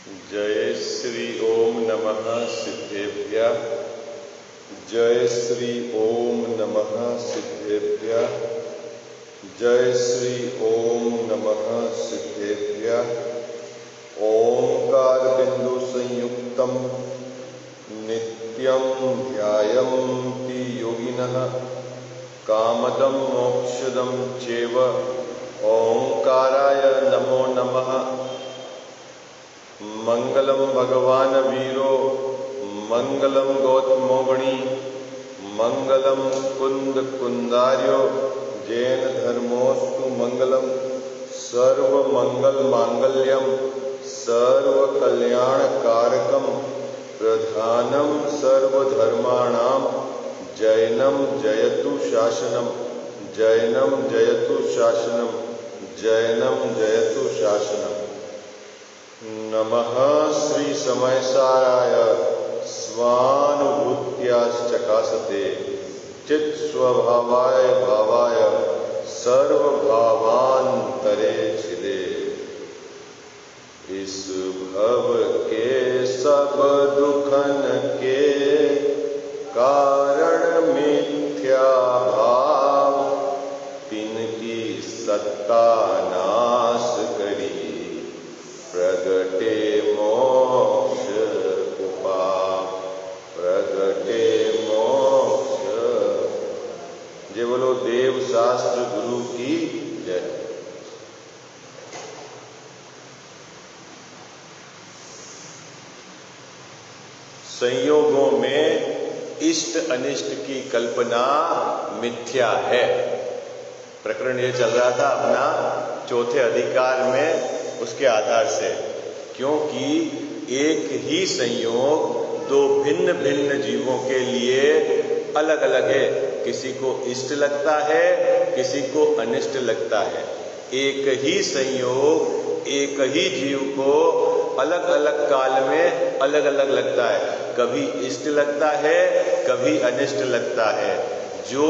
जय श्री ओम नमः सिद्धेभ्यः। जय श्री ओम नमः सिद्धेभ्यः। जय श्री ओम नमः सिद्धेभ्यः। ओंकार बिंदु संयुक्तम नित्यं ध्यायन्ति योगिनः कामदं मोक्षदं चैव। ओंकाराय नमो नमः। मंगलम भगवान वीरो मंगलम गौतमोगणी मंगलम कुंद कुंदार्यो जैन धर्मोस्तु मंगलम। सर्व मंगल मांगल्यम सर्व कल्याण कारकम प्रधानम सर्वधर्माणां जैनम जयतु शासनम। जैनम जयतु शासनम। जैनम जयतु शासनम। नमः श्री समयसाराय स्वानुभूत्याश्चकासते चित् स्वभावाय भावाय सर्वभावान्तरे छिदे। इस भव के सब दुखन के कारण मिथ्या भाव तिनकी सत्ता नाश करी प्रगटे मोक्ष उपाय। प्रगटे मोक्ष। जय बोलो देव शास्त्र गुरु की जय। संयोगों में इष्ट अनिष्ट की कल्पना मिथ्या है। प्रकरण ये चल रहा था अपना चौथे अधिकार में, उसके आधार से, क्योंकि एक ही संयोग दो भिन्न भिन्न जीवों के लिए अलग अलग है। किसी को इष्ट लगता है, किसी को अनिष्ट लगता है। एक ही संयोग एक ही जीव को अलग अलग काल में अलग अलग लगता है। कभी इष्ट लगता है, कभी अनिष्ट लगता है। जो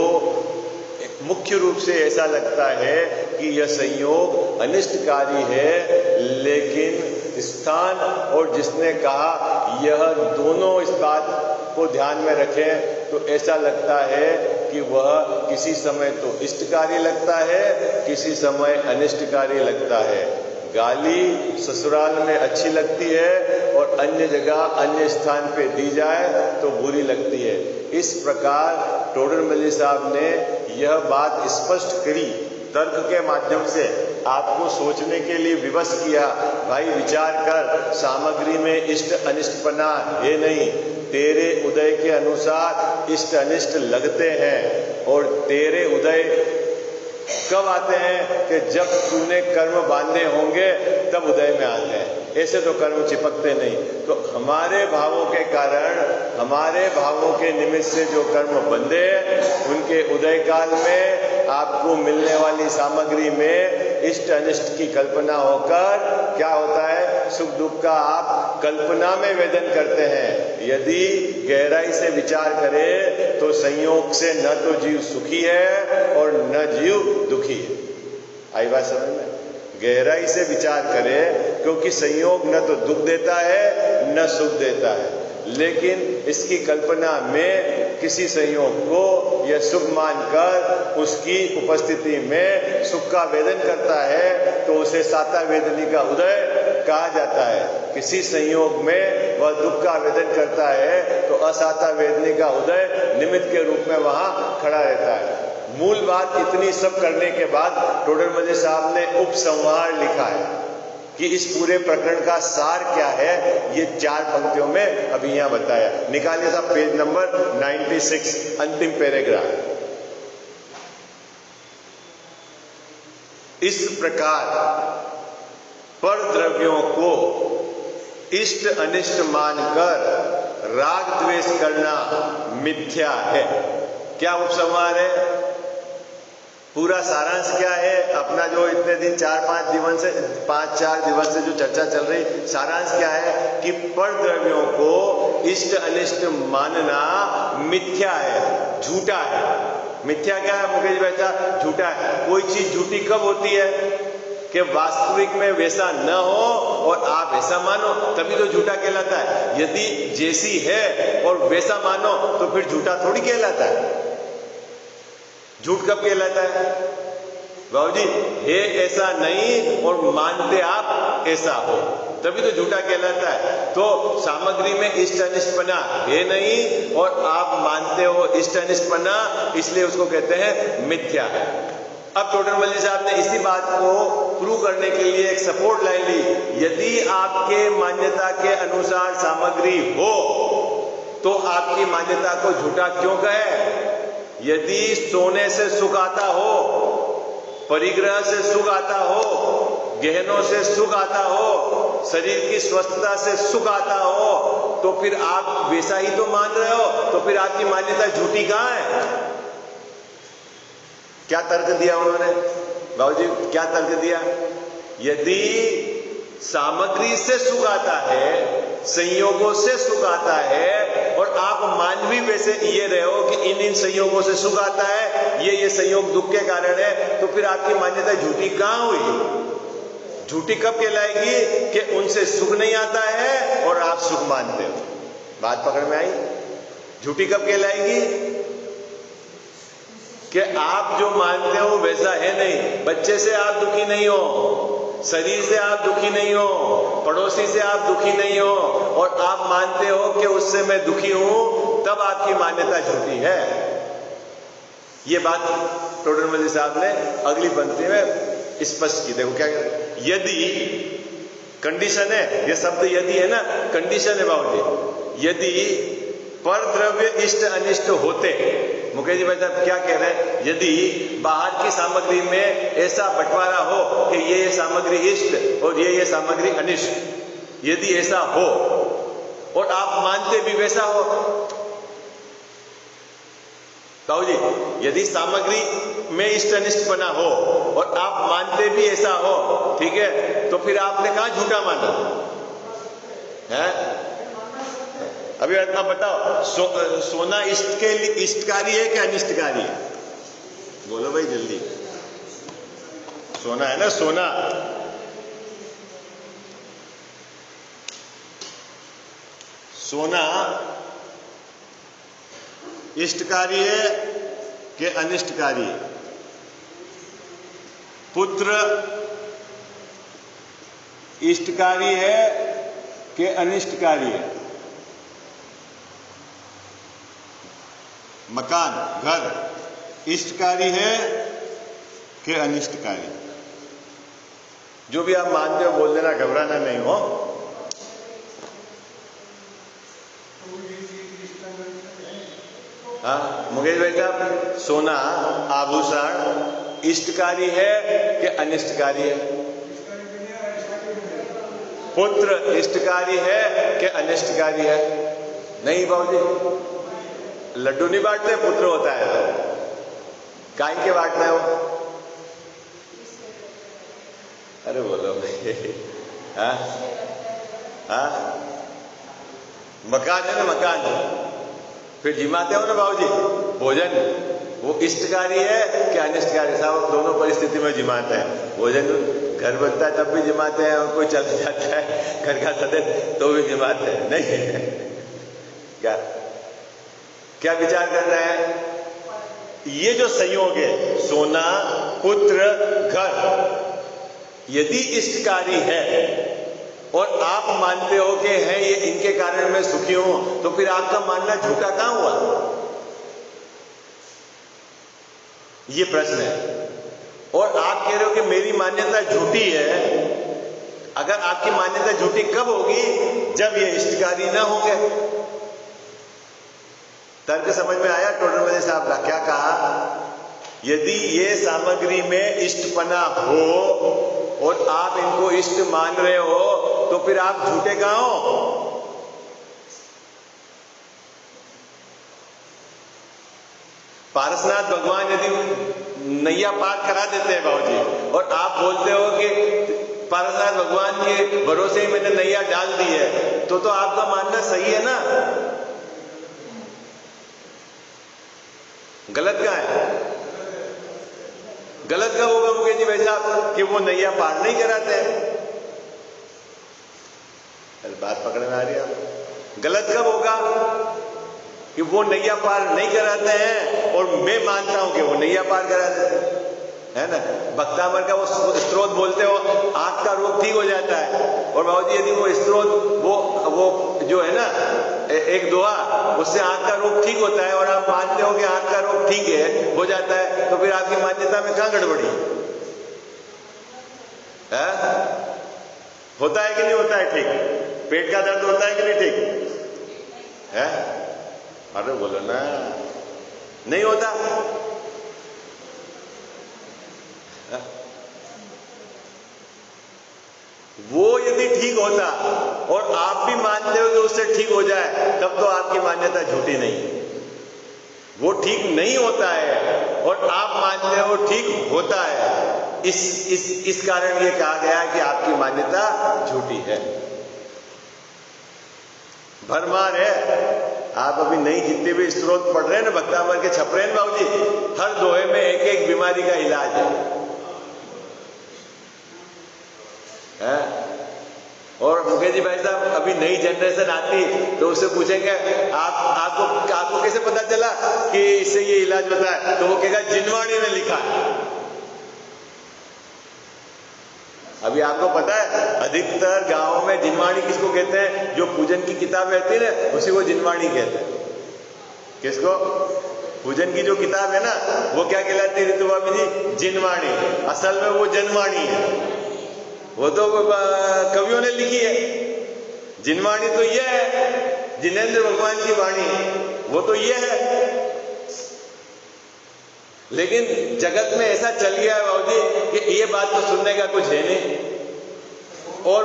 मुख्य रूप से ऐसा लगता है कि यह संयोग अनिष्टकारी है, लेकिन स्थान और जिसने कहा यह दोनों इस बात को ध्यान में रखें, तो ऐसा लगता है कि वह किसी समय तो इष्टकारी लगता है, किसी समय अनिष्टकारी लगता है। गाली ससुराल में अच्छी लगती है और अन्य जगह अन्य स्थान पे दी जाए तो बुरी लगती है। इस प्रकार टोडरमल साहब ने यह बात स्पष्ट करी, तर्क के माध्यम से आपको सोचने के लिए विवश किया। भाई विचार कर, सामग्री में इष्ट अनिष्टपना है नहीं। तेरे उदय के अनुसार इष्ट अनिष्ट लगते हैं, और तेरे उदय कब आते हैं कि जब तूने कर्म बांधे होंगे तब उदय में आते हैं। ऐसे तो कर्म चिपकते नहीं। तो हमारे भावों के कारण, हमारे भावों के निमित्त से जो कर्म बंधे, उनके उदय काल में आपको मिलने वाली सामग्री में इष्ट अनिष्ट की कल्पना होकर क्या होता है, सुख दुख का आप कल्पना में वेदन करते हैं। यदि गहराई से विचार करें तो संयोग से न तो जीव सुखी है और न जीव दुखी है। आई बात समझ में? गहराई से विचार करें, क्योंकि संयोग न तो दुख देता है न सुख देता है, लेकिन इसकी कल्पना में किसी संयोग को यह सुख मानकर उसकी उपस्थिति में सुख का वेदन करता है, तो उसे साता वेदनी का उदय कहा जाता है। किसी संयोग में वह दुख का वेदन करता है तो असाता वेदनी का उदय निमित्त के रूप में वहां खड़ा रहता है। मूल बात इतनी सब करने के बाद टोडरमल साहब ने उपसंहार लिखा है कि इस पूरे प्रकरण का सार क्या है। ये 4 पंक्तियों में अभी यहां बताया। निकालिए साहब पेज नंबर 96, अंतिम पैराग्राफ। इस प्रकार पर द्रव्यों को इष्ट अनिष्ट मानकर राग द्वेष करना मिथ्या है। क्या उपसंहार है? पूरा सारांश क्या है? अपना जो इतने दिन 5-4 दिवस से जो चर्चा चल रही, सारांश क्या है कि पर द्रव्यों को इष्ट अनिष्ट मानना मिथ्या है, झूठा है। मिथ्या क्या है मुकेश भाई साहब? झूठा है। कोई चीज झूठी कब होती है कि वास्तविक में वैसा न हो और आप ऐसा मानो, तभी तो झूठा कहलाता है। यदि जैसी है और वैसा मानो तो फिर झूठा थोड़ी कहलाता है। झूठ कब कहलाता है बाबूजी? है ऐसा नहीं और मानते आप ऐसा हो, तभी तो झूठा कहलाता है। तो सामग्री में इष्ट अनिष्टपना है नहीं और आप मानते हो इष्ट अनिष्टपना, इसलिए उसको कहते हैं मिथ्या है। अब टोडरमल साहब ने इसी बात को प्रूव करने के लिए एक सपोर्ट लाइन ली। यदि आपके मान्यता के अनुसार सामग्री हो तो आपकी मान्यता को झूठा क्यों कहे? यदि सोने से सुख आता हो, परिग्रह से सुख आता हो, गहनों से सुख आता हो, शरीर की स्वस्थता से सुख आता हो, तो फिर आप वैसा ही तो मान रहे हो, तो फिर आपकी मान्यता झूठी कहां है? क्या तर्क दिया उन्होंने बाबूजी? क्या तर्क दिया? यदि सामग्री से सुख आता है, संयोगों से सुख आता है और आप मान भी वैसे ये रहे हो कि इन संयोगों से सुख आता है, ये संयोग दुख के कारण है, तो फिर आपकी मान्यता झूठी कहां हुई? झूठी कब कहलाएगी? कि उनसे सुख नहीं आता है और आप सुख मानते हो। बात पकड़ में आई? झूठी कब कहलाएगी? कि आप जो मानते हो वैसा है नहीं। बच्चे से आप दुखी नहीं हो, शरीर से आप दुखी नहीं हो, पड़ोसी से आप दुखी नहीं हो और आप मानते हो कि उससे मैं दुखी हूं, तब आपकी मान्यता झूठी है। ये बात टोडरमल साहब ने अगली पंक्ति में स्पष्ट की। देखो क्या कहते हैं? यदि कंडीशन है, ये शब्द यदि है ना, कंडीशन है बाबूजी। यदि पर द्रव्य इष्ट अनिष्ट होते, मुकेश जी भाई साहब क्या कह रहे हैं? यदि बाहर की सामग्री में ऐसा बंटवारा हो कि ये सामग्री इष्ट और ये सामग्री अनिष्ट, यदि ऐसा हो और आप मानते भी वैसा हो, बाबूजी यदि सामग्री में इष्ट अनिष्टपना हो और आप मानते भी ऐसा हो, ठीक है, तो फिर आपने कहां झूठा माना है? अभी आप बताओ, सोना इष्ट के लिए इष्टकारी है कि अनिष्टकारी है? बोलो भाई जल्दी। सोना है ना, सोना सोना इष्टकारी है कि अनिष्टकारी है? पुत्र इष्टकारी है कि अनिष्टकारी है? मकान, घर इष्टकारी है कि अनिष्टकारी? जो भी आप मानते हो बोल देना, घबराना नहीं हो। हाँ मुकेश भाई साहब, सोना आभूषण इष्टकारी है कि अनिष्टकारी है? पुत्र इष्टकारी है कि अनिष्टकारी है? नहीं बाबूजी, लड्डू नहीं बांटते, पुत्र होता है। काय के बांटना हो? अरे बोलो भाई। हाँ हाँ, मकान है ना, मकान फिर जिमाते हो ना बाबूजी, भोजन वो इष्टकारी है कि अनिष्टकारी? साहब दोनों परिस्थिति में जिमाते हैं। भोजन घर बनता है तब भी जिमाते हैं और कोई चला जाता है घर का सदस्य तो भी जिमाते हैं। नहीं क्या क्या विचार करना है? ये जो संयोग है, सोना पुत्र घर, यदि इष्टकारी है और आप मानते हो कि है ये इनके कारण मैं सुखी हूं, तो फिर आपका मानना झूठा कहां हुआ? ये प्रश्न है। और आप कह रहे हो कि मेरी मान्यता झूठी है। अगर आपकी मान्यता झूठी कब होगी? जब ये इष्टकारी ना होंगे। तर्क समझ में आया टोडरमल साहब का? क्या कहा? यदि ये सामग्री में इष्टपना हो और आप इनको इष्ट मान रहे हो, तो फिर आप झूठे कहां हो? पारसनाथ भगवान यदि नैया पार करा देते हैं बाबूजी, और आप बोलते हो कि पारसनाथ भगवान के भरोसे ही मैंने नैया डाल दी है, तो आपका मानना सही है ना? गलत कहां है? गलत कब होगा मुकेश जी भाई साहब कि वो नैया पार नहीं कराते हैं। बात पकड़ में आ रही है आप? गलत कब होगा कि वो नैया पार नहीं कराते हैं और मैं मानता हूं कि वो नैया पार करा देते हैं, है ना? भक्तामर का वो स्त्रोत बोलते हो, आंख का रोग ठीक हो जाता है। और बाबूजी यदि वो स्त्रोत वो जो है ना एक दोहा, उससे आंख का रोग ठीक होता है और आप मानते हो कि आंख का रोग ठीक है, हो जाता है, तो फिर आपकी मान्यता में कहां गड़बड़ी है? होता है कि नहीं होता है ठीक? पेट का दर्द होता है कि नहीं ठीक है? अरे बोलो ना, नहीं होता? वो यदि ठीक होता और आप भी मानते हो कि उससे ठीक हो जाए, तब तो आपकी मान्यता झूठी नहीं है। वो ठीक नहीं होता है और आप मानते हो ठीक होता है, इस कारण ये कहा गया है कि आपकी मान्यता झूठी है, भरमार है। आप अभी नई जितने भी स्त्रोत पढ़ रहे हैं ना, भक्तामर के छप रहे हैं बाबूजी, हर दोहे में एक एक बीमारी का इलाज है? और मुकेश जी भाई साहब, अभी नई जनरेशन आती तो उससे पूछेंगे आपको कैसे पता चला कि इससे ये इलाज बताया, तो वो कहेगा जिनवाणी में लिखा है। अभी आपको पता है अधिकतर गांवों में जिनवाणी किसको कहते हैं? जो पूजन की किताब रहती है ना, उसी को जिनवाणी कहते हैं। किसको? पूजन की जो किताब है ना, वो क्या कहलाती है ऋतु भाभी जी? जिनवाणी। असल में वो जनवाणी है, वो तो कवियों ने लिखी है। जिनवाणी तो ये है, जिनेंद्र भगवान की वाणी, वो तो ये है। लेकिन जगत में ऐसा चल गया है बाबूजी कि ये बात तो सुनने का कुछ है नहीं। और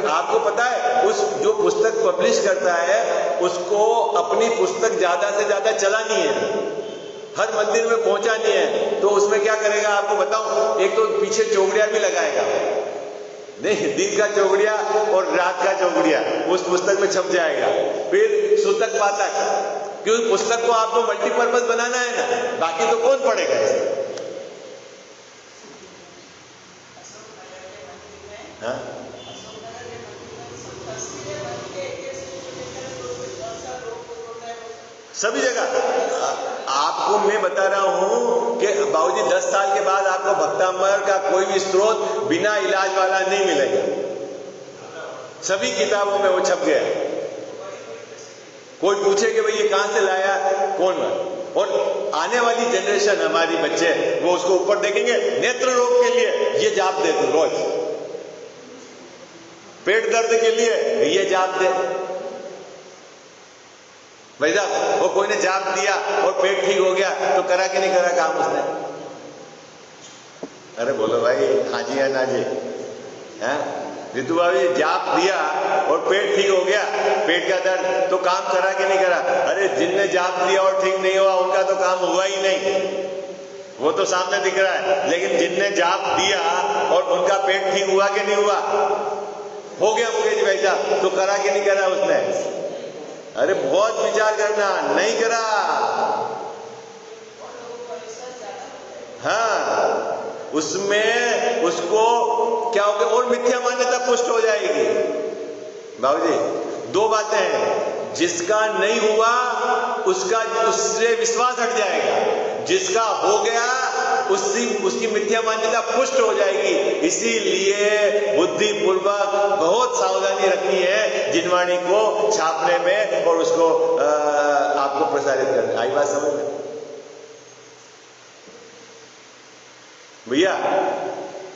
आपको पता है, उस जो पुस्तक पब्लिश करता है उसको अपनी पुस्तक ज्यादा से ज्यादा चलानी है, हर मंदिर में पहुंचानी है। तो उसमें क्या करेगा आपको बताऊं, एक तो पीछे चौगड़िया भी लगाएगा, नहीं, दिन का चौगड़िया और रात का चौगड़िया उस पुस्तक में छप जाएगा। फिर सूतक पातक, क्योंकि पुस्तक को आपको मल्टीपर्पज बनाना है ना, बाकी तो कौन पढ़ेगा इसे? हाँ? सभी जगह आपको मैं बता रहा हूं कि बाबूजी 10 साल के बाद आपको भक्तामर का कोई भी स्त्रोत बिना इलाज वाला नहीं मिलेगा। सभी किताबों में वो छप गया। कोई पूछे कि भाई ये कहां से लाया, कौन है? और आने वाली जनरेशन, हमारी बच्चे, वो उसको ऊपर देखेंगे, नेत्र रोग के लिए ये जाप दे दो रोज, पेट दर्द के लिए ये जाप दे भाई साहब। वो कोई ने जाप दिया और पेट ठीक हो गया तो करा कि नहीं करा काम उसने? अरे बोलो भाई, हाँ जी या ना जी? है ऋतु भाभी, जाप दिया और पेट ठीक हो गया, पेट का दर्द, तो काम करा कि नहीं करा? अरे जिनने जाप दिया और ठीक नहीं हुआ उनका तो काम हुआ ही नहीं, वो तो सामने दिख रहा है। लेकिन जिनने जाप दिया और उनका पेट ठीक हुआ कि नहीं हुआ? हो गया मुकेश भाई साहब, तो करा कि नहीं करा उसने? अरे बहुत विचार करना, नहीं करा। हाँ, उसमें उसको क्या होगा, और मिथ्या मान्यता पुष्ट हो जाएगी। बाबूजी, दो बातें हैं, जिसका नहीं हुआ उससे विश्वास हट जाएगा, जिसका हो गया उसकी मिथ्या मान्यता पुष्ट हो जाएगी। इसीलिए बुद्धि पूर्वक बहुत सावधानी रखनी है जिनवाणी को छापने में और उसको आपको प्रसारित करने। आई बात समझ में भैया?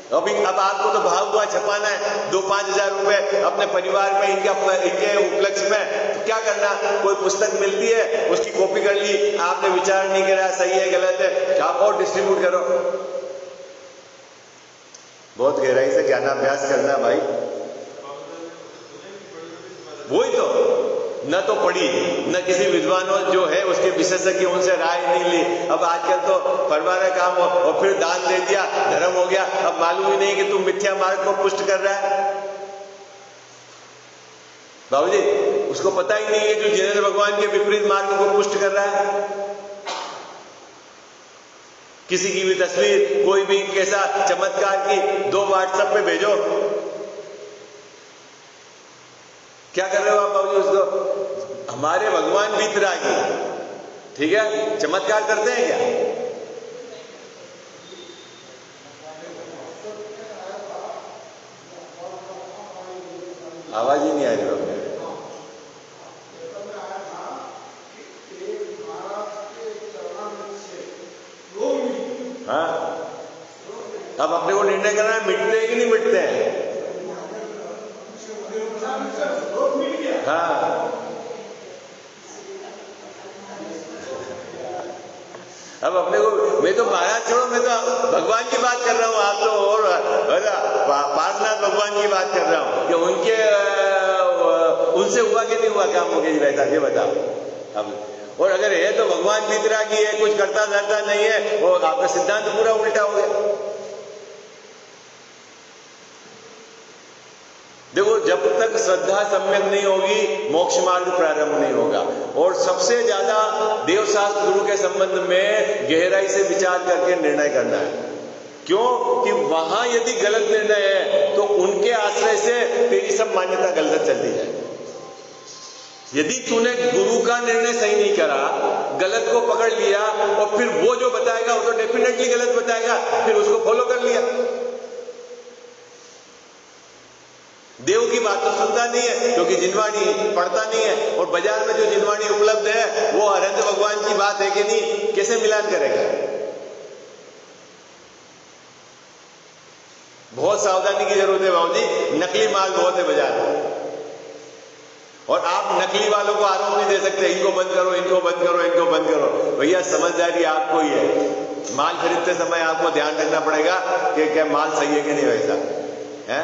अब आपको तो भाव हुआ छपाना है 2-5 हजार रुपए अपने परिवार में, इनके उपलक्ष्य में, तो क्या करना? कोई पुस्तक मिलती है, उसकी कॉपी कर ली, आपने विचार नहीं करा सही है गलत है, आप और डिस्ट्रीब्यूट करो। बहुत गहराई से ज्ञानाभ्यास करना भाई। वही तो, न तो पढ़ी, न किसी विद्वानों जो है उसके विशेषज्ञ उनसे राय नहीं ली। अब आजकल तो फरमाना काम हो और फिर दान दे दिया, धर्म हो गया। अब मालूम ही नहीं कि तू मिथ्या मार्ग को पुष्ट कर रहा है। बाबूजी, उसको पता ही नहीं है जो जिनेंद्र भगवान के विपरीत मार्ग को पुष्ट कर रहा है। किसी की भी तस्वीर, कोई भी कैसा चमत्कार की 2 व्हाट्सएप पे भेजो। क्या कर रहे हो आप बाबूजी उसको? हमारे भगवान बीतरागी, ठीक है, चमत्कार करते हैं क्या? आवाज ही नहीं आ रही बाबू। हाँ, अब अपने को निर्णय करना है मिटते हैं कि नहीं मिटते हैं। हाँ, अब अपने को, मैं तो महाराज छोड़ो, मैं तो भगवान की बात कर रहा हूँ। आप तो और पार्शनाथ भगवान की बात कर रहा हूँ कि उनसे हुआ कि नहीं हुआ काम मुकेश भाई साहब, ये बताओ अब। और अगर है तो भगवान बीतरागी है, कुछ करता धरता नहीं है, और आपका सिद्धांत पूरा उल्टा हो गया। देखो, जब तक श्रद्धा सम्यक नहीं होगी मोक्ष मार्ग प्रारंभ नहीं होगा। और सबसे ज्यादा देवशास्त्र गुरु के संबंध में गहराई से विचार करके निर्णय करना है। क्यों कि वहां यदि गलत निर्णय है तो उनके आश्रय से तेरी सब मान्यता गलत चलती है। यदि तूने गुरु का निर्णय सही नहीं करा, गलत को पकड़ लिया, और फिर वो जो बताएगा वो तो डेफिनेटली गलत बताएगा, फिर उसको फॉलो कर लिया। देव की बात तो सुनता नहीं है क्योंकि जिनवाणी पढ़ता नहीं है, और बाजार में जो जिनवाणी उपलब्ध है वो अनंत भगवान की बात है कि नहीं, कैसे मिलान करेगा। बहुत सावधानी की जरूरत है बाबूजी, नकली माल बहुत है बाजार में, और आप नकली वालों को आरोप नहीं दे सकते इनको बंद करो, इनको बंद करो, इनको बंद करो। भैया समझदारी आपको ही है। माल खरीदते समय आपको ध्यान रखना पड़ेगा कि क्या माल सही है कि नहीं। वैसा है,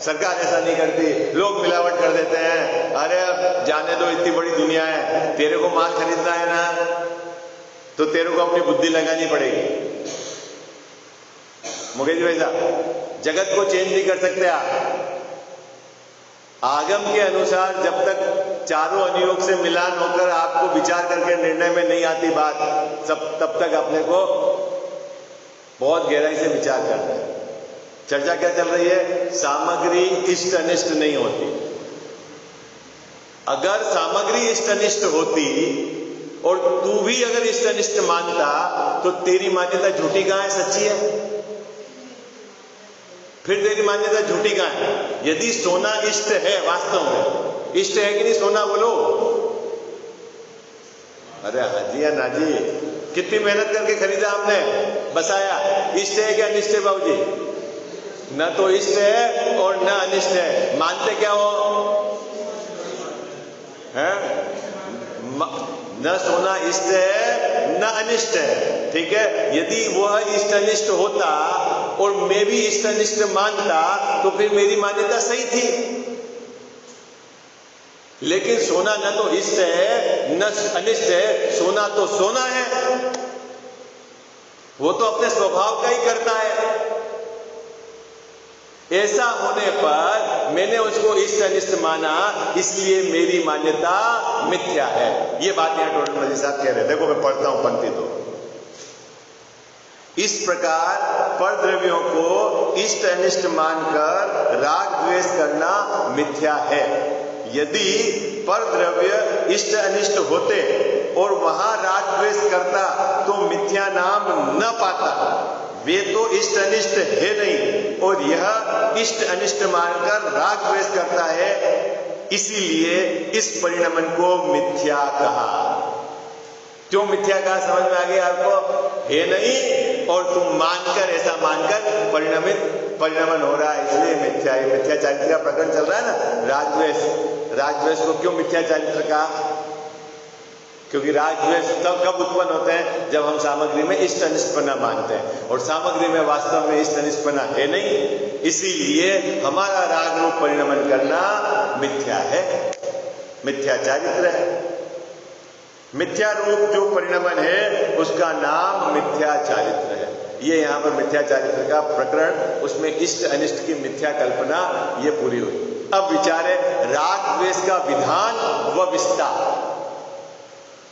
सरकार ऐसा नहीं करती, लोग मिलावट कर देते हैं। अरे अब जाने दो, इतनी बड़ी दुनिया है, तेरे को माल खरीदना है ना तो तेरे को अपनी बुद्धि लगानी पड़ेगी। मुकेश भाई साहब, जगत को चेंज नहीं कर सकते आप। आगम के अनुसार जब तक चारों अनुयोग से मिलान होकर आपको विचार करके निर्णय में नहीं आती बात, तब तक अपने को बहुत गहराई से विचार करना है। चर्चा क्या चल रही है? सामग्री इष्ट अनिष्ट नहीं होती। अगर सामग्री इष्ट अनिष्ट होती और तू भी अगर इष्ट अनिष्ट मानता तो तेरी मान्यता झूठी कहां है, सच्ची है? फिर तेरी मान्यता झूठी कहां है? यदि सोना इष्ट है, वास्तव में इष्ट है कि नहीं सोना, बोलो। अरे हाजी या नाजी, कितनी मेहनत करके खरीदा हमने, बसाया, इष्ट है क्या अनिष्ट है बाबूजी? न तो इष्ट है और न अनिष्ट है। मानते क्या हो? हैं? न सोना इष्ट है न अनिष्ट है, ठीक है। यदि वह इष्ट अनिष्ट होता और मैं भी इष्ट अनिष्ट मानता तो फिर मेरी मान्यता सही थी। लेकिन सोना न तो इष्ट है न अनिष्ट है, सोना तो सोना है, वो तो अपने स्वभाव का ही करता है। ऐसा होने पर मैंने उसको इष्ट अनिष्ट माना, इसलिए मेरी मान्यता मिथ्या है। ये बात यहां टोटल साहब कह रहे हैं। देखो मैं पढ़ता हूं पंक्ति तो। इस प्रकार पर द्रव्यों को इष्ट अनिष्ट मानकर राग द्वेष करना मिथ्या है। यदि पर द्रव्य इष्ट अनिष्ट होते और वहां राग द्वेष करता तो मिथ्या नाम न पाता। वे तो इष्ट अनिष्ट है नहीं, और यह इष्ट अनिष्ट मानकर राग द्वेष करता है, इसीलिए इस परिणमन को मिथ्या कहा। क्यों मिथ्या कहा समझ में आ गया आपको? है नहीं और तुम मानकर, ऐसा मानकर परिणमन हो रहा है, इसलिए मिथ्या। ये मिथ्या चारित्र का प्रकरण चल रहा है ना, रागद्वेष को क्यों मिथ्या चारित्र कहा? क्योंकि रागद्वेष तब कब उत्पन्न होते हैं? जब हम सामग्री में इष्ट अनिष्टपना मानते हैं, और सामग्री में वास्तव में इष्ट अनिष्टपना है नहीं, इसीलिए हमारा राग रूप परिणमन करना मिथ्या है, मिथ्या चारित्र है। मिथ्या रूप जो परिणमन है उसका नाम मिथ्या चारित्र है। ये यहां पर मिथ्या चारित्र का प्रकरण, उसमें इष्ट अनिष्ट की मिथ्या कल्पना ये पूरी हुई। अब विचार है राग द्वेष का विधान व विस्तार।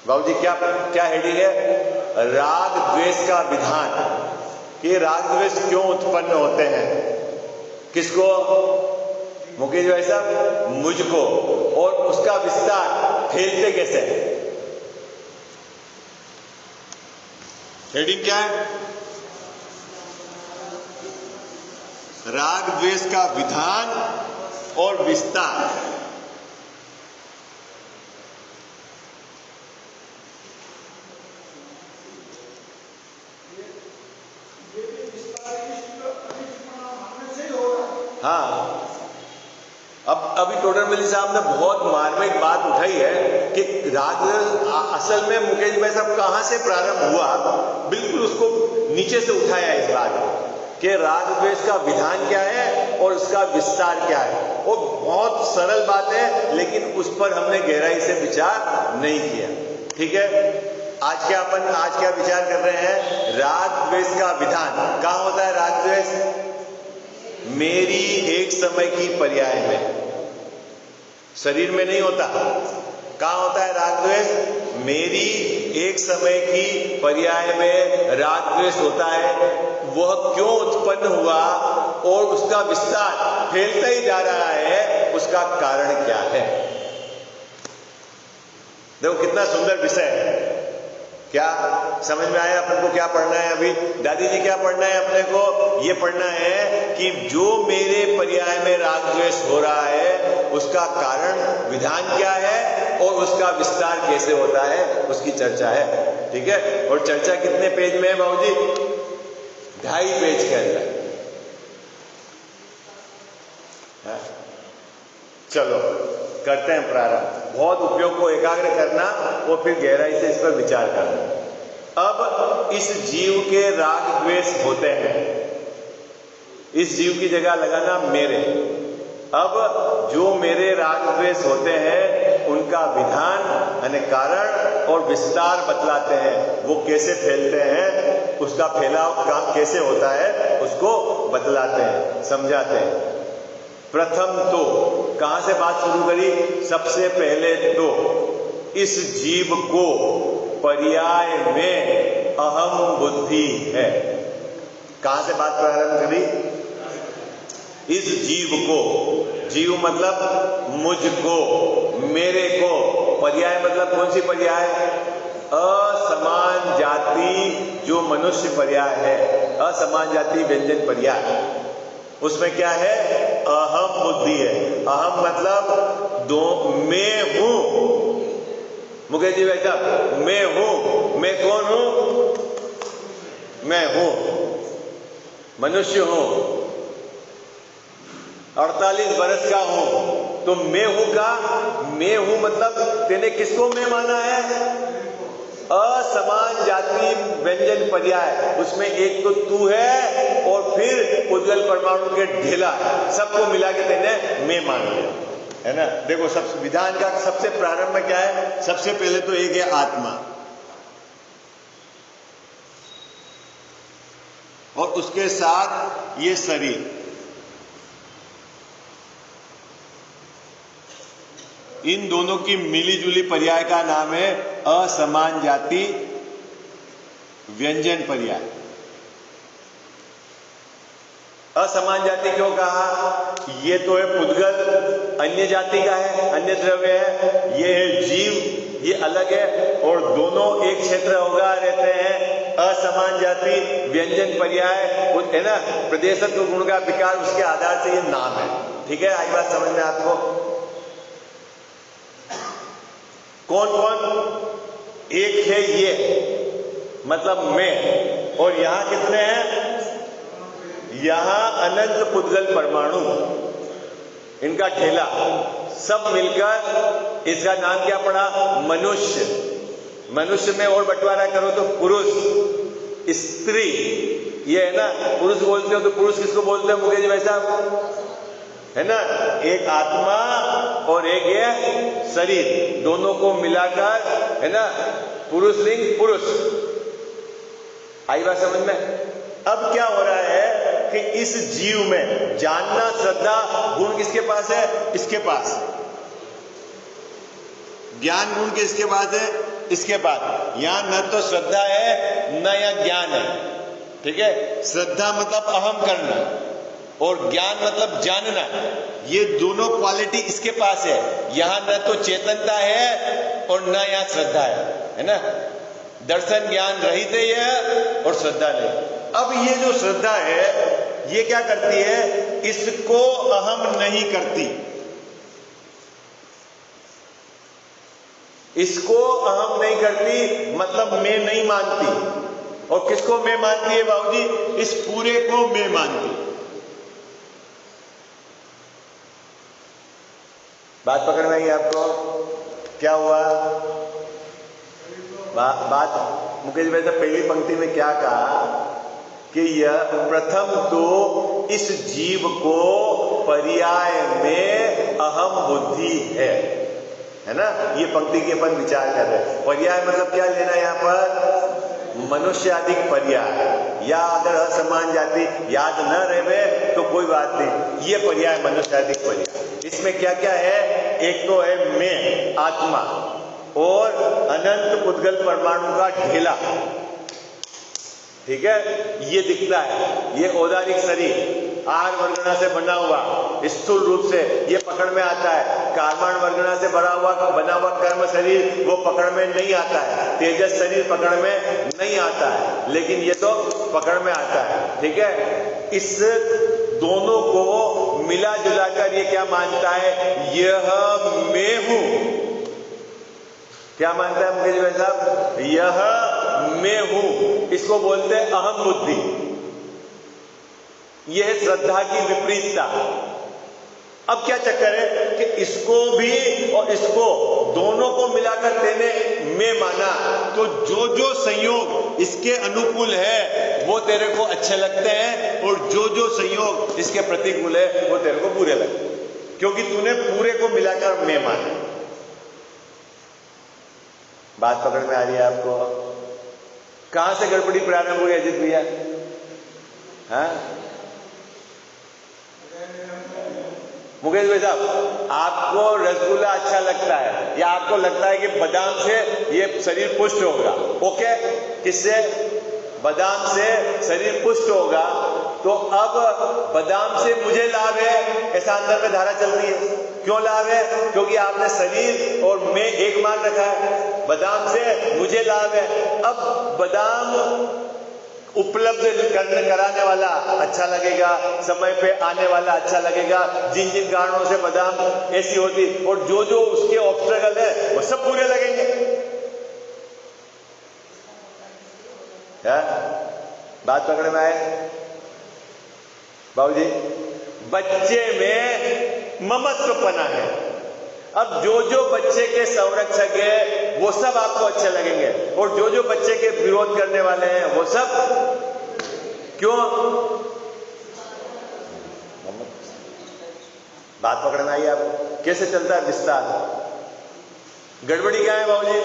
बाबूजी क्या हेडिंग है? राग द्वेष का विधान, कि राग द्वेष क्यों उत्पन्न होते हैं, किसको? मुकेश भाई साहब, मुझको। और उसका विस्तार फैलते कैसे? हेडिंग क्या है? राग द्वेष का विधान और विस्तार। हाँ, अब अभी टोडरमल साहब ने बहुत मार्मिक बात उठाई है कि राग असल में मुकेश भाई साहब कहां से प्रारंभ हुआ, बिल्कुल उसको नीचे से उठाया इस बात को कि राग द्वेष का विधान क्या है और उसका विस्तार क्या है। वो बहुत सरल बात है, लेकिन उस पर हमने गहराई से विचार नहीं किया। ठीक है, आज क्या विचार कर रहे हैं? राग द्वेष का विधान। कहां होता है राग द्वेष? मेरी एक समय की पर्याय में, शरीर में नहीं होता। कहां होता है राग द्वेष? मेरी एक समय की पर्याय में राग द्वेष होता है। वह क्यों उत्पन्न हुआ और उसका विस्तार फैलता ही जा रहा है, उसका कारण क्या है? देखो कितना सुंदर विषय है। क्या समझ में आया अपन को? क्या पढ़ना है अभी? दादी जी क्या पढ़ना है अपने को? ये पढ़ना है कि जो मेरे पर्याय में राग द्वेष हो रहा है उसका कारण विधान क्या है और उसका विस्तार कैसे होता है, उसकी चर्चा है। ठीक है, और चर्चा कितने पेज में है बाबूजी? 2.5 पेज के अंदर। चलो करते हैं प्रारंभ। बहुत उपयोग को एकाग्र करना और फिर गहराई से इस पर विचार करना। अब इस जीव के राग द्वेष होते हैं, इस जीव की जगह लगाना मेरे। अब जो मेरे राग द्वेष होते हैं उनका विधान यानी कारण और विस्तार बतलाते हैं। वो कैसे फैलते हैं, उसका फैलाव काम कैसे होता है, उसको बतलाते हैं, समझाते हैं। प्रथम तो कहां से बात शुरू करी? सबसे पहले तो इस जीव को पर्याय में अहम बुद्धि है। कहां से बात प्रारंभ करी? इस जीव को, जीव मतलब मुझको, मेरे को। पर्याय मतलब कौन सी पर्याय? असमान जाति जो मनुष्य पर्याय है, असमान जाति व्यंजन पर्याय, उसमें क्या है? अहम बुद्धि है। अहम मतलब मैं हूं। मुकेश जी बेटा, मैं हूं। मैं कौन हूं? मैं हूं, मनुष्य हूं, 48 वर्ष का हूं। तो मैं हूं का, मैं हूं मतलब तेने किसको मैं माना है? असमान जाति व्यंजन पर्याय, उसमें एक तो तू है और फिर उज्ज्वल परमाणु के ढेला, सबको मिला के तेने मैं मान लिया, है ना। देखो सब विधान का सबसे प्रारंभ में क्या है? सबसे पहले तो एक है आत्मा, और उसके साथ ये शरीर। इन दोनों की मिलीजुली पर्याय का नाम है असमान जाति व्यंजन पर्याय। असमान जाति क्यों कहा? ये तो है पुद्गल, अन्य जाति का है, अन्य द्रव्य है। ये है जीव, ये अलग है, और दोनों एक क्षेत्र होगा रहते हैं। असमान जाति व्यंजन पर्याय है ना, प्रदेशत्व गुण का विकार, उसके आधार से ये नाम है। ठीक है, आई बात समझ में आपको? कौन कौन? एक है ये मतलब मैं, और यहां कितने हैं? यहां अनंत पुद्गल परमाणु, इनका ठेला, सब मिलकर इसका नाम क्या पड़ा? मनुष्य। मनुष्य में और बंटवारा करो तो पुरुष, स्त्री, ये है ना। पुरुष बोलते हो तो पुरुष किसको बोलते हैं मुकेश भाई साहब? है ना, एक आत्मा और एक ये शरीर, दोनों को मिलाकर, है ना, पुरुष लिंग पुरुष। आई बात समझ में? अब क्या हो रहा है कि इस जीव में जानना श्रद्धा गुण किसके पास है? इसके पास। ज्ञान गुण किसके पास है? इसके बाद। यहां न तो श्रद्धा है न यहां ज्ञान है, ठीक है। श्रद्धा मतलब अहम करना और ज्ञान मतलब जानना, ये दोनों क्वालिटी इसके पास है। यहां न तो चेतनता है और न यहां श्रद्धा है ना। दर्शन ज्ञान रहित है यह और श्रद्धा नहीं। अब ये जो श्रद्धा है ये क्या करती है, इसको अहम नहीं करती, इसको अहम नहीं करती, मतलब मैं नहीं मानती। और किसको मैं मानती है बाबूजी, इस पूरे को मैं मानती। बात पकड़ में आई आपको? क्या हुआ बात मुकेश भाई साहब पहली पंक्ति में क्या कहा कि यह प्रथम तो इस जीव को पर्याय में अहम बुद्धि है ना। ये पंक्ति की अपन विचार कर रहे हैं। पर्याय मतलब क्या लेना है यहां पर, मनुष्यादिक पर्याय, या अगर असमान जाति याद न रहे तो कोई बात नहीं, ये पर्याय मनुष्यादिक पर्याय। इसमें क्या क्या है, एक तो है मैं आत्मा और अनंत उद्गल परमाणु का ढेला, ठीक है, ये दिखता है। ये औदारिक शरीर आर वर्गना से बना हुआ स्थूल रूप से ये पकड़ में आता है। कार्बन वर्गना से बना हुआ कर्म शरीर वो पकड़ में नहीं आता है। तेजस शरीर पकड़ में नहीं आता है, लेकिन ये तो पकड़ में आता है, ठीक है। इस दोनों को मिला जुलाकर ये क्या मानता है, यह मैं हूं। क्या मानता है मुकेश भाई साहब, यह मैं हूं। इसको बोलते हैं अहम बुद्धि। यह श्रद्धा की विपरीतता। अब क्या चक्कर है कि इसको भी और इसको दोनों को मिलाकर तेने मैं माना, तो जो जो संयोग इसके अनुकूल है वो तेरे को अच्छे लगते हैं और जो जो संयोग इसके प्रतिकूल है वो तेरे को बुरे लगते हैं, क्योंकि तूने पूरे को मिलाकर मैं माना। बात पकड़ में आ रही है आपको? कहां से गड़बड़ी प्रारंभ हुई अजीत भैया? हाँ मुकेश भाई साहब, आपको रसगुल्ला अच्छा लगता है या आपको लगता है कि बादाम से ये शरीर पुष्ट होगा? ओके, किससे? बादाम से शरीर पुष्ट होगा। तो अब बादाम से मुझे लाभ है, ऐसा अंदर में धारा चलती है। क्यों लाभ है? क्योंकि आपने शरीर और मैं एक मान रखा है। बादाम से मुझे लाभ है। अब बादाम उपलब्ध कराने वाला अच्छा लगेगा, समय पे आने वाला अच्छा लगेगा, जिन जिन कारणों से बादाम ऐसी होती, और जो जो उसके ऑब्स्टेकल है वो सब पूरे लगेंगे। क्या बात पकड़ में आए बाबूजी? बच्चे में ममत्वपना है। अब जो जो बच्चे के संरक्षक है वो सब आपको अच्छे लगेंगे, और जो जो बच्चे के विरोध करने वाले हैं वो सब क्यों? बात पकड़ में आई आपको? कैसे चलता है विस्तार? गड़बड़ी क्या है बाबूजी?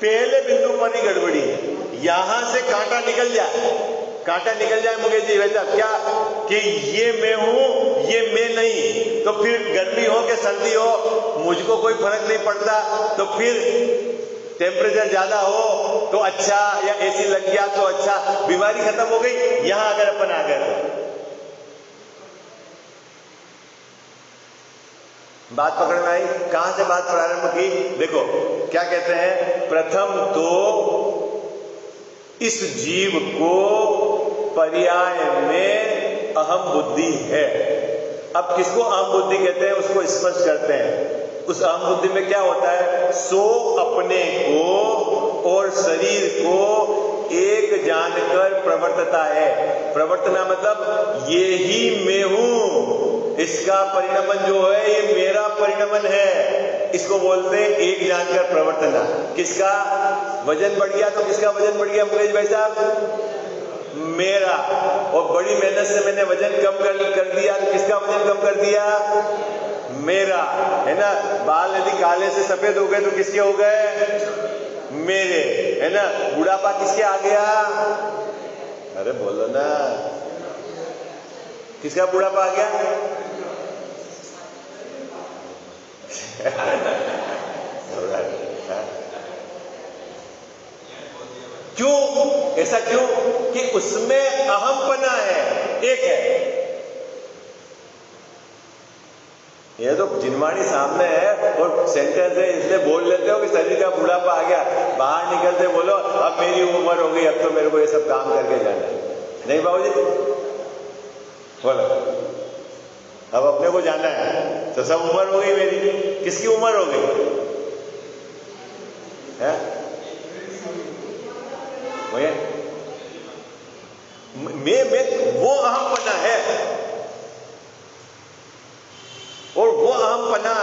पहले बिंदु पर ही गड़बड़ी है। यहां से कांटा निकल जाए, कांटा निकल जाए मुकेश जी वैसा क्या कि ये मैं हूं ये मैं नहीं, तो फिर गर्मी हो कि सर्दी हो मुझको कोई फर्क नहीं पड़ता। तो फिर टेम्परेचर ज्यादा हो तो अच्छा, या एसी लग गया तो अच्छा, बीमारी खत्म हो गई। यहां अगर अपन आ गए, बात पकड़ में आई? कहां से बात प्रारंभ की? देखो क्या कहते हैं, प्रथम तो इस जीव को पर्याय में अहम बुद्धि है। अब किसको अहम बुद्धि कहते हैं उसको स्पष्ट करते हैं। उस अहम बुद्धि में क्या होता है, सो अपने को और शरीर को एक जानकर प्रवर्तता है। प्रवर्तना मतलब ये ही मैं हूं, इसका परिणमन जो है ये मेरा परिणमन है, इसको बोलते हैं एक जानकर प्रवर्तना। किसका वजन बढ़ गया? तो किसका वजन बढ़ गया मुकेश भाई साहब? मेरा। और बड़ी मेहनत से मैंने वजन कम कर दिया, तो किसका वजन कम कर दिया? मेरा, है ना। बाल यदि काले से सफेद हो गए तो किसके हो गए? मेरे, है ना। बुढ़ापा किसके आ गया? अरे बोलो ना, किसका बुढ़ापा आ गया? क्यों? ऐसा क्यों? कि उसमें अहमपना है, एक है। ये तो जिनवाणी सामने है और सेंटेंस है, इसलिए बोल लेते हो कि शरीर का बुढ़ापा आ गया, बाहर निकलते बोलो अब मेरी उम्र हो गई, अब तो मेरे को ये सब काम करके जाना है। नहीं बाबूजी, बोलो अब अपने को जाना है तो सब उम्र हो गई मेरी। किसकी उम्र हो गई है? मैं वो अहमपना है, और वो अहमपना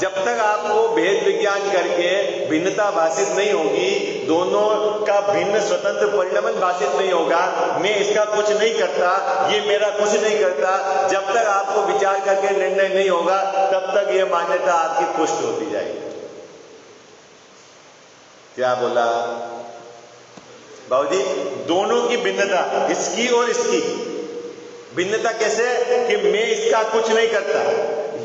जब तक आपको भेद विज्ञान करके भिन्नता भाषित नहीं होगी, दोनों का भिन्न स्वतंत्र परिणमन भाषित नहीं होगा, मैं इसका कुछ नहीं करता, ये मेरा कुछ नहीं करता, जब तक आपको विचार करके निर्णय नहीं होगा, तब तक ये मान्यता आपकी पुष्ट होती जाएगी। क्या बोला बाबूजी? दोनों की भिन्नता, इसकी और इसकी भिन्नता कैसे? कि मैं इसका कुछ नहीं करता,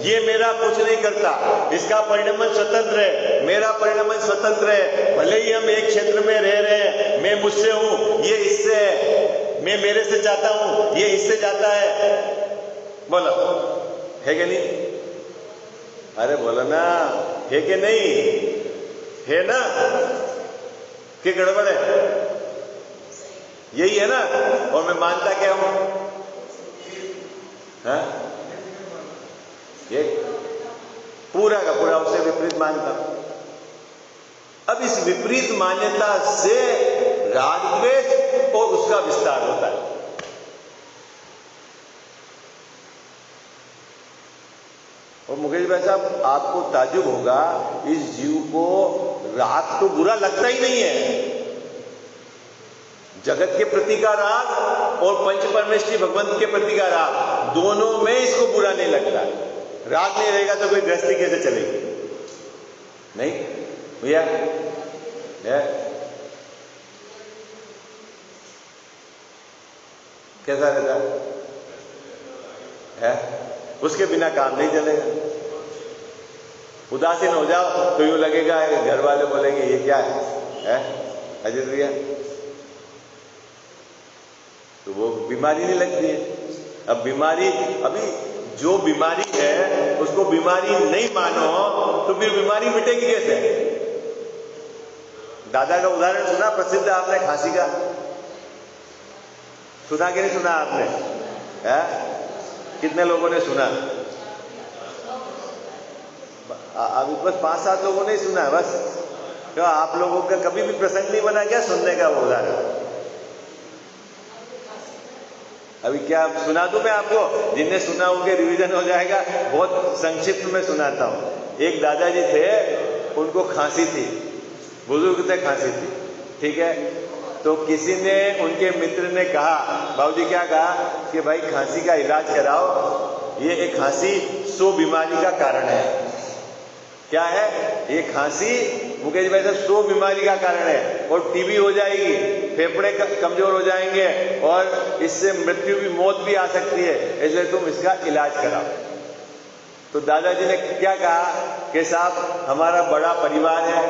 ये मेरा कुछ नहीं करता, इसका परिणमन स्वतंत्र है, मेरा परिणमन स्वतंत्र है। भले ही हम एक क्षेत्र में रह रहे हैं, मैं मुझसे हूं, ये इससे है, मैं मेरे से जाता हूं, ये इससे जाता है। बोलो है कि नहीं? अरे बोलो ना, है कि नहीं? है ना? कि गड़बड़ है? यही है ना? और मैं मानता क्या हूं? ये पूरा का पूरा उससे विपरीत मानता हूं। अब इस विपरीत मान्यता से रागद्वेष और उसका विस्तार होता है। और मुकेश भाई साहब, आपको ताज्जुब होगा, इस जीव को राग तो बुरा लगता ही नहीं है। जगत के प्रति का राग और पंच परमेष्ठी भगवंत के प्रति का राग, दोनों में इसको बुरा नहीं लगता। राग नहीं रहेगा तो कोई गृहस्थी कैसे चलेगी? नहीं भैया, कैसा रहता है? उसके बिना काम नहीं चलेगा। उदासीन हो जाओ तो यूं लगेगा, घर वाले बोलेंगे ये क्या है अजीत भैया, तो वो बीमारी नहीं लगती है। अब बीमारी, अभी जो बीमारी है उसको बीमारी नहीं मानो तो फिर बीमारी मिटेगी कैसे? दादा का उदाहरण सुना प्रसिद्ध आपने, खांसी का? सुना कि नहीं सुना आपने? कितने लोगों ने सुना? अभी बस 5-7 लोगों ने सुना बस। क्यों, आप लोगों का कभी भी प्रसंग नहीं बना क्या सुनने का? वो उदाहरण अभी क्या सुना दूं मैं आपको? जिनने सुना उनके रिवीजन हो जाएगा। बहुत संक्षिप्त में सुनाता हूं। एक दादाजी थे, उनको खांसी थी, बुजुर्ग थे, खांसी थी, ठीक है। तो किसी ने, उनके मित्र ने कहा, बाबूजी क्या कहा कि भाई खांसी का इलाज कराओ, ये एक खांसी 100 बीमारी का कारण है। क्या है ये खांसी? मुकेश भाई साहब 100 बीमारी का कारण है, और टीबी हो जाएगी, फेफड़े कमजोर हो जाएंगे, और इससे मृत्यु भी, मौत भी आ सकती है, इसलिए तुम इसका इलाज कराओ। तो दादाजी ने क्या कहा कि साहब हमारा बड़ा परिवार है,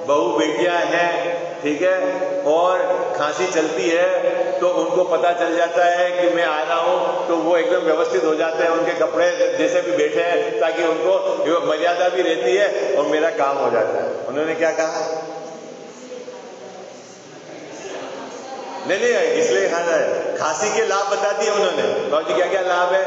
बहू बेटियां हैं, ठीक है, और खांसी चलती है तो उनको पता चल जाता है कि मैं आ रहा हूं, तो वो एकदम व्यवस्थित हो जाते हैं, उनके कपड़े जैसे भी बैठे हैं, ताकि उनको मर्यादा भी रहती है और मेरा काम हो जाता है। उन्होंने क्या कहा? नहीं, इसलिए खाना है। खांसी के लाभ बता दिए उन्होंने। बाबूजी क्या क्या लाभ है?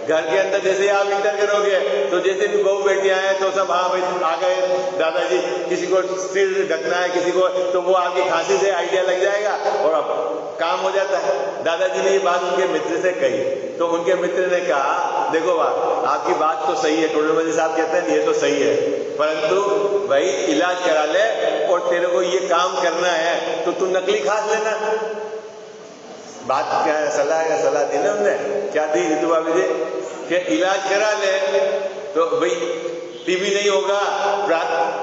घर के अंदर जैसे आप इंटर करोगे तो जैसे भी बहू बेटियां हैं तो सब हाँ भाई आ गए दादाजी, किसी को सिर ढकना है, किसी को, तो वो आपकी खांसी से आइडिया लग जाएगा और अब काम हो जाता है। दादाजी ने ये बात उनके मित्र से कही, तो उनके मित्र ने कहा देखो बात, आपकी बात तो सही है, टोडरमल साहब कहते हैं ये तो सही है, परंतु भाई इलाज करा ले, और तेरे को ये काम करना है तो तू नकली खांस लेना। बात क्या है? सलाह दी ना उनने, क्या दी रितु बाबू जी? कि इलाज करा ले तो भाई टीबी नहीं होगा,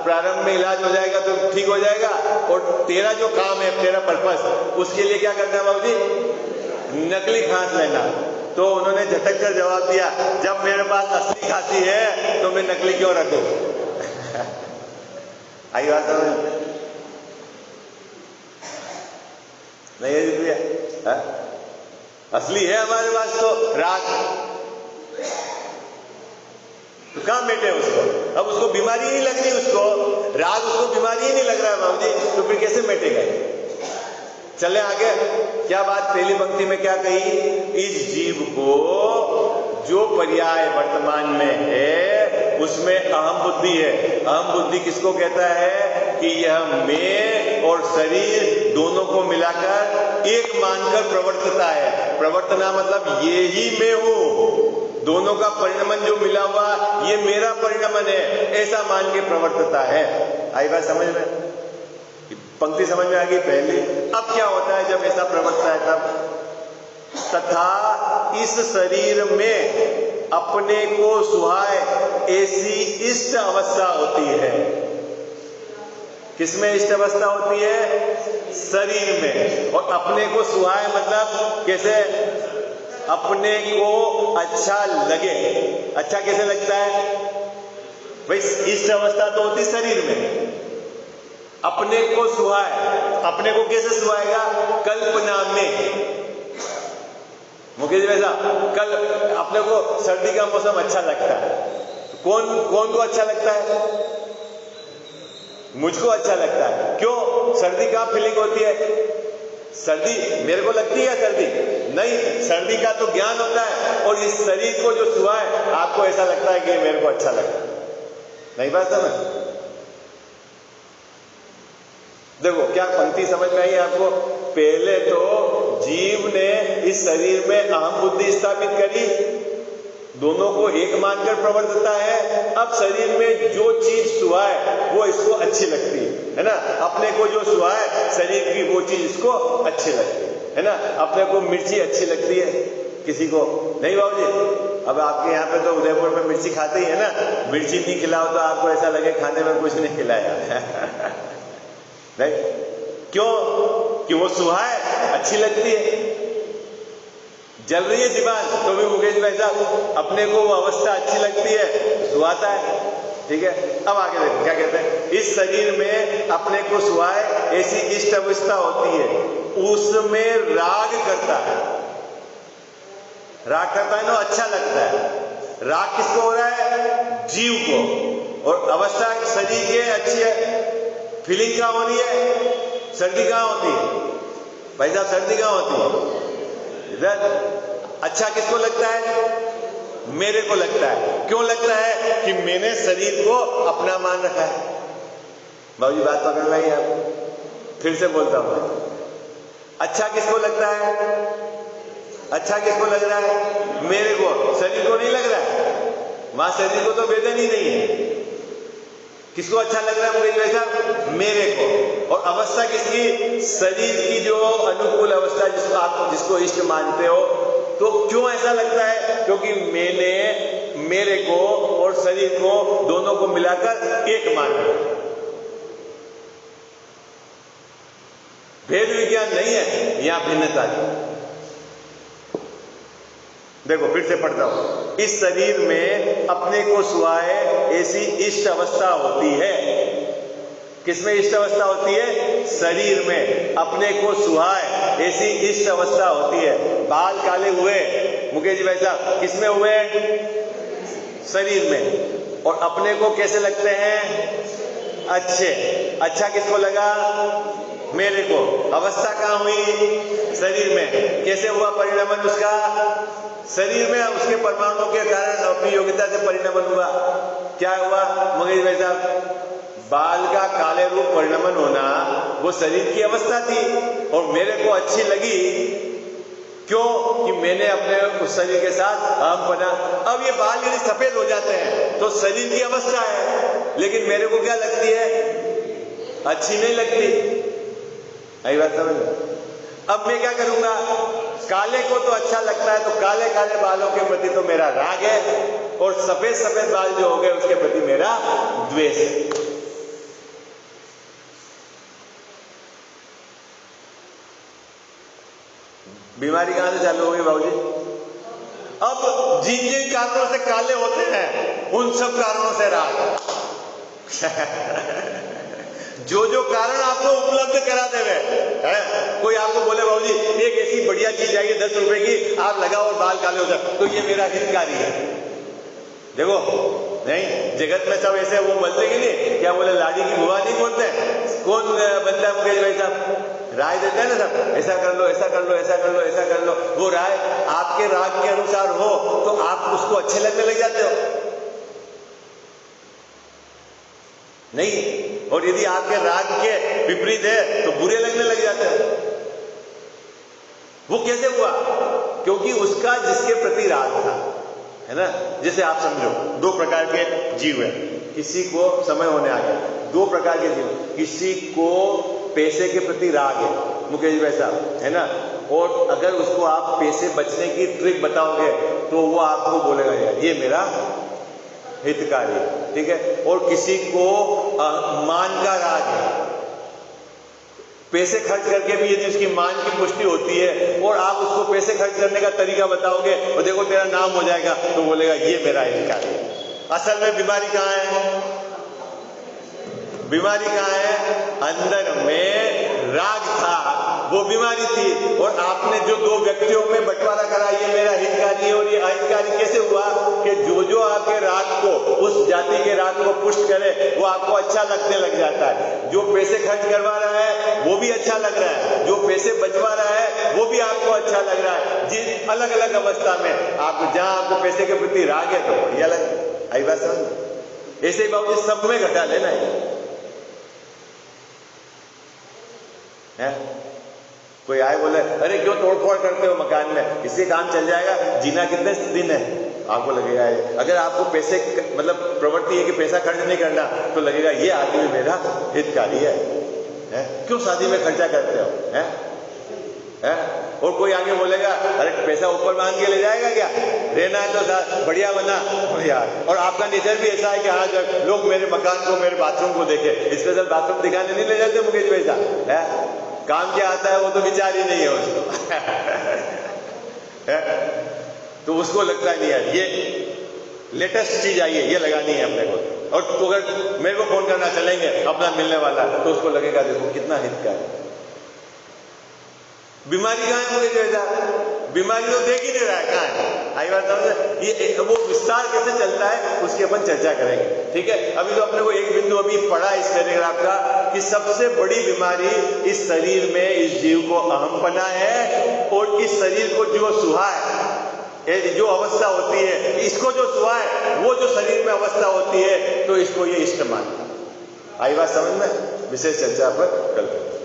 प्रारंभ में इलाज हो जाएगा तो ठीक हो जाएगा, और तेरा जो काम है, तेरा पर्पस, उसके लिए क्या करना है बाबू जी? नकली खांस लेना। तो उन्होंने झटक कर जवाब दिया, जब मेरे पास असली खांसी है तो मैं नकली क्यों रखूं? आई बात समझ? नहीं है जी भैया, असली है हमारे पास तो राग। तो कहां बैठे उसको? अब उसको बीमारी नहीं लग रही, उसको राग, उसको बीमारी ही नहीं लग रहा है बाबू जी, तो फिर कैसे बैठेगा? चले आगे, क्या बात पहली पंक्ति में क्या कही? इस जीव को जो पर्याय वर्तमान में है उसमें अहम बुद्धि है। अहम बुद्धि किसको कहता है? कि यह मैं और शरीर दोनों को मिलाकर एक मानकर प्रवर्तता है। प्रवर्तना मतलब ये ही मैं हूं, दोनों का परिणमन जो मिला हुआ ये मेरा परिणमन है, ऐसा मान के प्रवर्तता है। आई बात समझ में? पंक्ति समझ में आ गई पहले। अब क्या होता है जब ऐसा प्रवर्तता है तब? तथा इस शरीर में अपने को सुहाए ऐसी इष्ट अवस्था होती है। किसमें इष्ट अवस्था होती है? शरीर में। और अपने को सुहाए मतलब कैसे? अपने को अच्छा लगे। अच्छा कैसे लगता है भाई? इष्ट अवस्था तो होती शरीर में। अपने को सुहाए, अपने को कैसे सुहाएगा? कल्पना में। मुकेश वैसा कल अपने को सर्दी का मौसम अच्छा लगता है, कौन को अच्छा लगता है? मुझको अच्छा लगता है। क्यों? सर्दी का फीलिंग होती है। सर्दी मेरे को लगती है सर्दी नहीं, सर्दी का तो ज्ञान होता है, और इस शरीर को जो सुहाए आपको ऐसा लगता है कि मेरे को अच्छा लगता है। नहीं बात समझ? देखो क्या पंक्ति समझ में आई आपको? पहले तो जीव ने इस शरीर में अहम बुद्धि स्थापित करी, दोनों को एक मानकर प्रवर्तता है। अब शरीर में जो चीज सुहाए वो इसको अच्छी लगती है ना? अपने को जो सुहाए शरीर की वो चीज इसको अच्छी लगती है ना? अपने को मिर्ची अच्छी लगती है, किसी को नहीं बाबू जी? अब आपके यहाँ पे तो उदयपुर में मिर्ची खाते ही है ना? मिर्ची नहीं खिलाओ तो आपको ऐसा लगे खाने में कुछ नहीं खिलाया नहीं, क्यों? कि वो सुहाए अच्छी लगती है। जल रही है जीवान तो भी मुकेश भाई साहब अपने को वो अवस्था अच्छी लगती है, सुहाता है। ठीक है, अब आगे देखो क्या कहते हैं? इस शरीर में अपने को सुहाए ऐसी इष्ट अवस्था होती है, उसमें राग करता है। राग करता है ना, अच्छा लगता है। राग किसको हो रहा है? जीव को। और अवस्था शरीर की अच्छी है। फीलिंग क्या हो रही है? सर्दी कहां होती है भाई साहब? सर्दी कहां होती है? इधर। अच्छा किसको लगता है? मेरे को लगता है। क्यों लगता है? कि मैंने शरीर को अपना मान रखा है। बाबूजी बात पकड़ लाई आप? फिर से बोलता हूं। अच्छा किसको लगता है? अच्छा किसको लग रहा है? मेरे को। शरीर को नहीं लग रहा है। वहां शरीर को तो वेदन ही नहीं है। किसको अच्छा लग रहा है मुझे वैसा? मेरे को। और अवस्था किसकी? शरीर की जो अनुकूल अवस्था जिसको इष्ट मानते हो। तो क्यों ऐसा लगता है? क्योंकि मैंने मेरे को और शरीर को दोनों को मिलाकर एक माना। भेद विज्ञान नहीं है, यहां भिन्नता है। देखो फिर से पढ़ता हूं। इस शरीर में अपने को सुहाए ऐसी इष्ट अवस्था होती है। किसमें इष्ट अवस्था होती है? शरीर में। अपने को सुहाए ऐसी इष्ट अवस्था होती है। बाल काले हुए मुकेश जी भाई साहब, किसमें हुए? शरीर में। और अपने को कैसे लगते हैं? अच्छे। अच्छा किसको लगा? मेरे को। अवस्था कहां हुई? शरीर में। कैसे हुआ परिणमन उसका? शरीर में। उसके परमाणुओं के कारण अपनी योग्यता से परिणमन हुआ। क्या हुआ मुकेश भाई साहब? बाल का काले रूप परिणमन होना वो शरीर की अवस्था थी, और मेरे को अच्छी लगी। क्यों? कि मैंने अपने उस शरीर के साथ अहम बना। अब ये बाल यदि सफेद हो जाते हैं तो शरीर की अवस्था है, लेकिन मेरे को क्या लगती है? अच्छी नहीं लगती। आई बात समझ? अब मैं क्या करूंगा? काले को तो अच्छा लगता है, तो काले काले बालों के प्रति तो मेरा राग है, और सफेद सफेद बाल जो हो गए उसके प्रति मेरा द्वेष है। बीमारी कहां से चालू होगी बाबूजी? अब जिन जिन कारणों से काले होते हैं उन सब कारणों से राग जो जो कारण आपको उपलब्ध करा देवे है। कोई आपको बोले बाबूजी एक ऐसी बढ़िया चीज आएगी 10 रुपए की, आप लगाओ और बाल काले हो जाए, तो ये मेरा हितकारी है। देखो नहीं, जगत में सब ऐसे वो बोलते कि नहीं, क्या बोले लाड़ी की बुआ नहीं बोलते, कौन बनता है मुकेश भाई साहब, राय देते हैं ना सब, ऐसा कर लो ऐसा कर लो ऐसा कर लो ऐसा कर लो। वो राय आपके राग के अनुसार हो तो आप उसको अच्छे लगने लग जाते हो नहीं, और यदि आपके राग के विपरीत है तो बुरे लगने लग जाते हो। वो कैसे हुआ? क्योंकि उसका जिसके प्रति राग था, है ना। जैसे आप समझो दो प्रकार के जीव हैं, किसी को समय होने आ गया, दो प्रकार के जीव, किसी को पैसे के प्रति राग है मुकेश भाई साहब, है ना, और अगर उसको आप पैसे बचने की ट्रिक बताओगे तो वो आपको बोलेगा यार ये मेरा हितकारी, ठीक है। और किसी को मान का राग है, पैसे खर्च करके भी यदि उसकी मान की पुष्टि होती है और आप उसको पैसे खर्च करने का तरीका बताओगे और देखो तेरा नाम हो जाएगा, तो बोलेगा ये मेरा हितकारी है। असल में बीमारी कहां है? बीमारी कहां है? अंदर में राग था, वो बीमारी थी। और आपने जो दो व्यक्तियों में बंटवारा करा, ये मेरा हितकारी है और ये अहितकारी, कैसे हुआ कि जो जो आपके राग को, उस जाति के राग को पुष्ट करे वो आपको अच्छा लगने लग जाता है। जो पैसे खर्च करवा रहा है वो भी अच्छा लग रहा है, जो पैसे बचवा रहा है वो भी आपको अच्छा लग रहा है। जिस अलग अलग अवस्था में आप, जहां आपको पैसे के प्रति राग है तो बढ़िया लगे। आई बात समझ? ऐसे ही बाबू सब में घटा लेना है। कोई आए बोले अरे क्यों तोड़फोड़ करते हो मकान में, इससे काम चल जाएगा, जीना कितने दिन है, आपको लगेगा अगर आपको पैसे मतलब प्रवृत्ति है कि पैसा खर्च नहीं करना, तो लगेगा ये आदमी मेरा हितकारी है। क्यों शादी में खर्चा करते हो है? और कोई आगे बोलेगा अरे पैसा ऊपर मांग के ले जाएगा क्या, रहना है तो बढ़िया बना यार। और आपका नेचर भी ऐसा है कि हाँ जब लोग मेरे मकान को, मेरे बाथरूम को देखे, स्पेशल बाथरूम दिखाने नहीं ले जाते मुकेश भाई साहब, है काम क्या आता है वो तो विचार ही नहीं है उसको तो उसको लगता है नहीं यार ये लेटेस्ट चीज आई है, ये लगानी है अपने को। और तो अगर मेरे को फोन करना चलेंगे अपना मिलने वाला, तो उसको लगेगा देखो कितना हितकारी। बीमारी कहां है मुझे कहता, बीमारी तो देख ही नहीं रहा है कहां है। आई बात समझ? ये वो विस्तार कैसे चलता है उसकी अपन चर्चा करेंगे, ठीक है। अभी तो अपने को एक बिंदु अभी पढ़ा इस पैराग्राफ का कि सबसे बड़ी बीमारी इस शरीर में इस जीव को अहमपना है, और इस शरीर को जो सुहा है, जो अवस्था होती है, इसको जो सुहा है, वो जो शरीर में अवस्था होती है, तो इसको ये इष्ट मानता। आई बात समझ में? विशेष चर्चा पर कल करें।